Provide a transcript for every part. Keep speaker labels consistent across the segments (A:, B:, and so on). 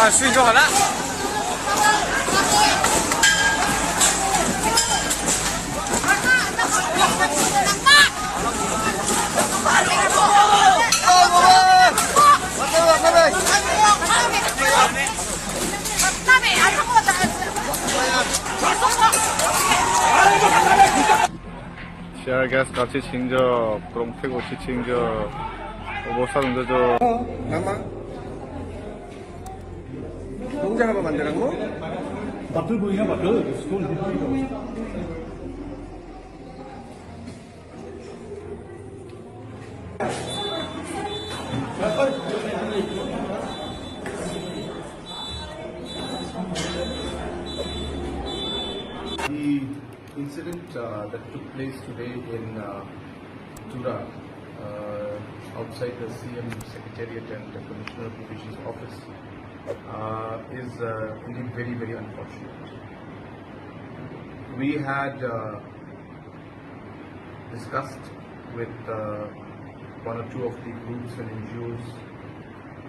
A: 水就好了。
B: Share gas 같이 챙겨, 그럼 태고 같이 챙겨, 뭐 사는 거죠?
A: 남아. 동작 한번 만드는 거?
C: 버틀 보이나 버틀? 스톤
D: The incident that took place today in Tura, outside the CM Secretariat and the Commissioner of Division's office, is indeed very, very unfortunate. We had discussed with one or two of the groups and NGOs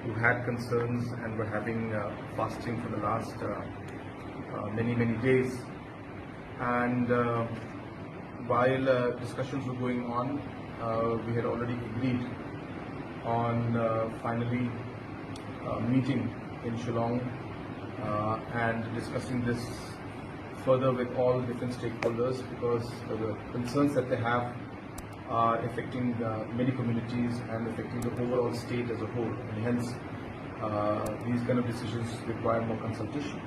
D: who had concerns and were having fasting for the last many days. And while discussions were going on, we had already agreed on finally meeting in Shillong and discussing this further with all different stakeholders, because the concerns that they have are affecting many communities and affecting the overall state as a whole, and hence these kind of decisions require more consultation.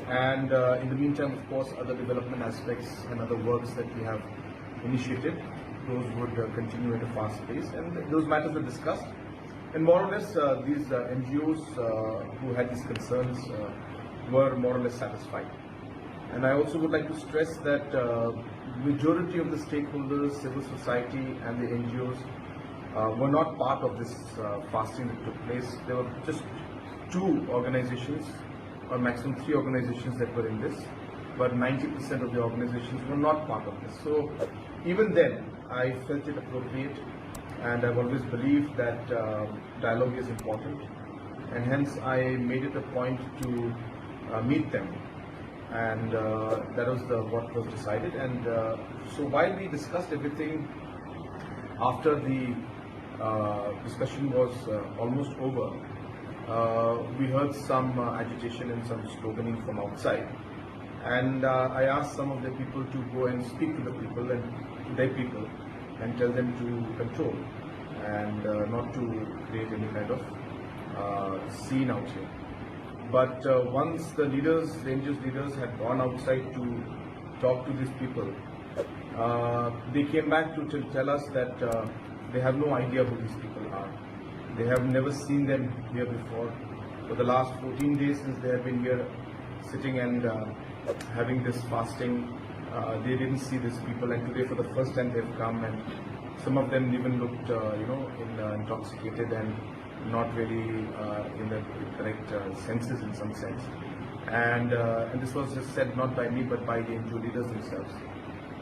D: And in the meantime, of course, other development aspects and other works that we have initiated, those would continue at a fast pace, and those matters are discussed. And more or less, these NGOs who had these concerns were more or less satisfied. And I also would like to stress that majority of the stakeholders, civil society and the NGOs were not part of this fasting that took place. There were just 2 organizations or maximum 3 organizations that were in this, but 90% of the organizations were not part of this. So even then, I felt it appropriate, and I've always believed that dialogue is important, and hence I made it a point to meet them, and that was what was decided. And so while we discussed everything, after the discussion was almost over, we heard some agitation and some sloganing from outside, and I asked some of the people to go and speak to the people and to their people and tell them to control and not to create any kind of scene out here. But once the leaders, the NGOs leaders had gone outside to talk to these people, they came back to tell us that they have no idea who these people are. They have never seen them here before. For the last 14 days since they have been here sitting and having this fasting, they didn't see these people, and today for the first time they've come, and some of them even looked intoxicated and not really in the correct senses in some sense. And this was just said not by me but by the NGO leaders themselves.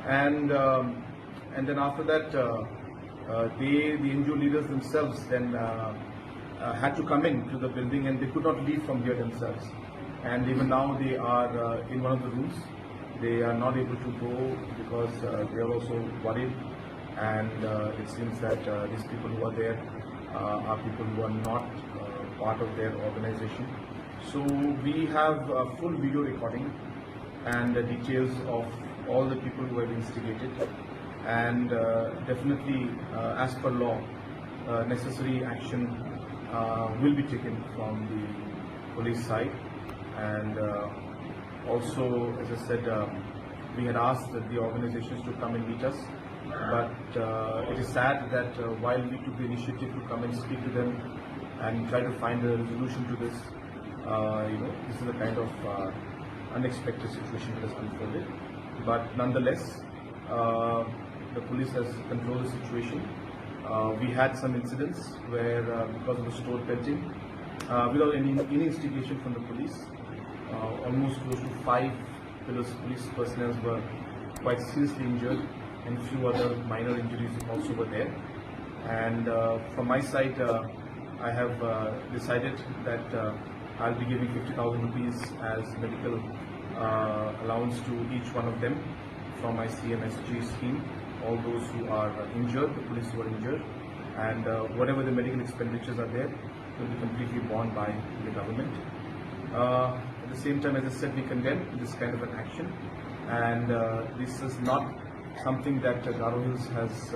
D: And then after that, the NGO leaders themselves then had to come into the building, and they could not leave from here themselves. And even now they are in one of the rooms. They are not able to go because they are also worried, and it seems that these people who are there are people who are not part of their organization. So we have a full video recording and details of all the people who have instigated, and definitely as per law necessary action will be taken from the police side. And also, as I said, we had asked the organizations to come and meet us, but it is sad that while we took the initiative to come and speak to them and try to find a resolution to this, this is a kind of unexpected situation that has unfolded. But nonetheless, the police has controlled the situation. We had some incidents where, because of the store pelting, without any instigation from the police, almost close to 5 police personnel were quite seriously injured, and few other minor injuries also were there. And from my side, I have decided that I'll be giving 50,000 rupees as medical allowance to each one of them from my CMSG scheme. All those who are injured, the police who are injured, and whatever the medical expenditures are there will be completely borne by the government. At the same time, as I said, we condemn this kind of an action, and this is not something that Garo Hills has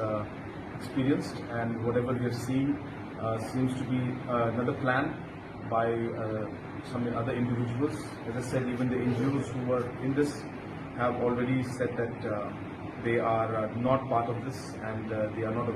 D: experienced, and whatever we have seen seems to be another plan by some other individuals. As I said, even the NGOs who were in this have already said that they are not part of this, and they are not